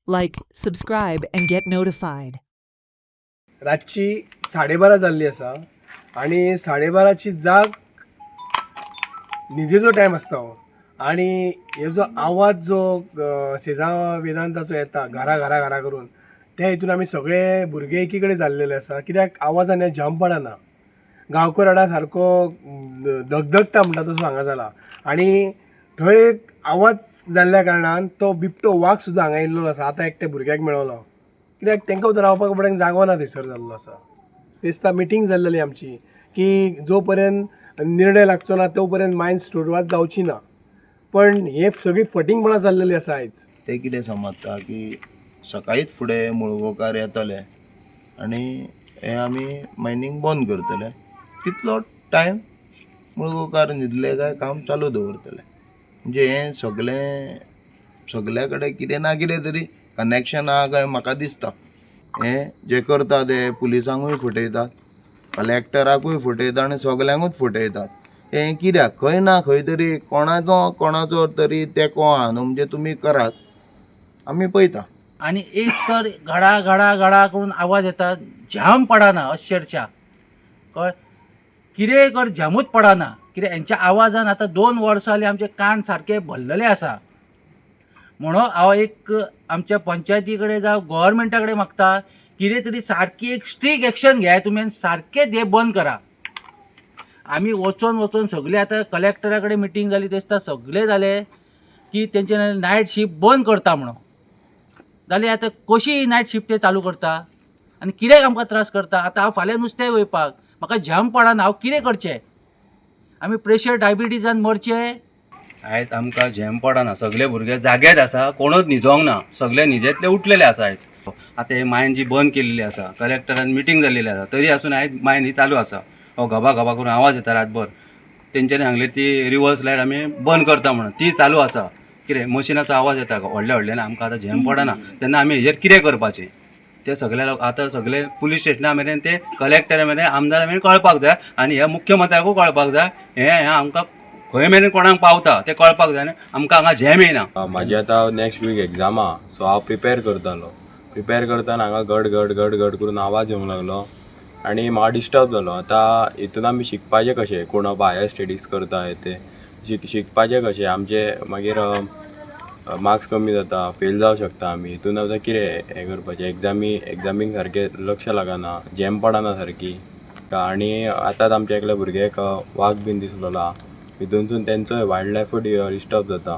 Like, subscribe, and get notified. रातची 12:30 जाल्ली आसा आणि 12:30ची जाग न्हिदेचो टायम आसता हो. आणि हे जो आवाज जो सेजा वेदांताचो येता घरा घरा घरा करून त्या हितून आमी सगळे भुरगे एकी कडेन जाल्लेले आसा. कित्याक आवाजान हें जाम पडना. गांवकर हाडा सारको धगधगता म्हणटा तसो हांगा जाला. आणि थंय एक आवाज जाल्ल्या कारणान तो बिबटो वाघ सुद्दां हांगा येयल्लो आसा. आतां एकट्या भुरग्याक मेळलो. कित्याक तांकां उतर रावपाक बरें जागो ना थंयसर जाल्लो आसा. दिसता मिटींग जाल्लेली आमची की जो पर्यंत निर्णय लागचो ना तो पर्यंत मायन्स सुरवात जावची ना. पण हे सगळी फटींगपणां जाल्लेली आसा आयज. ते कितें समजता की सकाळीच फुडें मुळगोकार येतले आनी हे आमी मायनींग बंद करतले. तितलो टायम मुळगोकार न्हिदले काय काम चालू दवरतले. म्हणजे हें सगल्या कडेन कितें ना कितें तरी कनेक्शन आहा काय म्हाका दिसता. हें जे करता ते पुलिसांकूय फटयतात, कलेक्टराकूय फटयता आनी सगल्यांकूच फटयतात. हें कित्याक खंय ना खंय तरी कोणाचो तरी तेंको आहा न्हू. म्हणजे तुमी करात, आमी पळयता. आणि एक तर घडा घडा घडा करून आवाज येतात, जाम पडना अक्षरशा. कळ कितें कर जामूच पडना. कित्याक हेंच्या आवाजान आतां 2 वर्सां जालीं आमचे कान सारके भरलेले आसा. म्हणून हांव एक आमच्या पंचायती कडेन जावं गव्हर्मेंटा कडेन मागता, कितें तरी सारकी एक स्ट्रीक एक्शन घ्या तुमी आनी सारकें हें बंद करा. आमी वचून सगळे आतां कलेक्टरा कडेन मिटींग जाली दिसता, सगळे जाले की तेंचे नायट शिफ्ट बंद करता म्हणून. जाल्यार आतां कशी नायट शिफ्ट ते चालू करता आनी कित्याक आमकां त्रास करता. आतां हांव फाल्यां नुस्तें वयपाक म्हाका जाम पडना, हांव कितें करचें. आमी प्रेशर डायबिटीजान मरचे. आयज आमकां झेम पडना. सगळे भुरगे जाग्यात आसा, कोणूच न्हिजोंक ना. सगळे न्हिदेंतले उठलेले आसा आयज. आतां हे मायन जी बंद केल्ली आसा, कलेक्टरान मिटींग जाल्लेली आसा, तरी आसून आयज मायन ही चालू आसा. हो घबा घबा करून आवाज येता रातभर. तेंच्यांनी सांगले ती रिवर्स लायट आमी बंद करता म्हणून. ती चालू आसा. कितें मशिनाचो आवाज येता व्हडल्या व्हडल्यान. आमकां आतां झेम पडना. तेन्ना आमी हेजेर कितें करपाचें ते सगळे लोक आतां सगळे पुलीस स्टेशना मेरेन ते कलेक्टरा मेरेन आमदारा मेरेन कळपाक जाय आनी ह्या मुख्यमंत्र्याकूय कळपाक जाय. हें आमकां खंय मेरेन कोणाक पावता तें कळपाक जाय आनी आमकां हांगा झेम येयना. म्हाजी आतां नेक्स्ट वीक एग्जाम आहा, सो हांव प्रिपेर करतालो. प्रिपेर करतना हांगा घड घड घड घड करून आवाज येवंक लागलो आनी म्हाका डिस्टर्ब जालो. आतां हितून आमी शिकपाचें कशें, कोण बाबा हायर स्टडीज करता ते शिकपाचें कशें. आमचे मागीर मार्क्स कमी जाता, फेल जावं शकता आमी. हितून आतां कितें हें करपाचें, एग्जामीक सारकें लक्ष लागना, झेम पडना सारकी. आनी आतांच आमच्या एकल्या भुरग्याक वाघ बीन दिसलेलो आहा. हितूनसून तेंचोय वायल्ड लायफूय डिस्टर्ब जाता.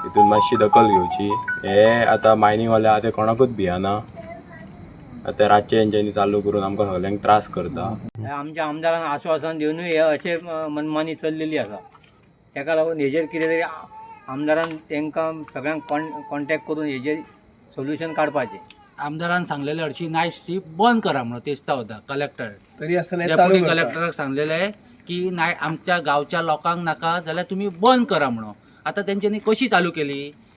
हितून मातशी दखल घेवची. हे आतां मायनींगवाले आहा ते कोणाकूच भियाना. आतां रातचे हेंच्यांनी चालू करून आमकां सगल्यांक त्रास करता. आमच्या आमदारान आश्वासन दिवनूय हे अशे मनमानी चल्लेली आसा. ताका लागून हेजेर कितें तरी आमदारान तांकां सगळ्यांक कॉन्टॅक्ट करून हेजेर सोल्युशन काडपाचें. आमदारान सांगलेलें हरशी नायट शिफ्ट बंद करा म्हणून तेस्ता होता कलेक्टर. तरी आसतना हे डेप्युटी चालू करता. कलेक्टराक सांगलेलें की आमच्या गांवच्या लोकांक नाका जाल्यार तुमी बंद करा म्हणून. आतां तेंच्यांनी कशी चालू केली,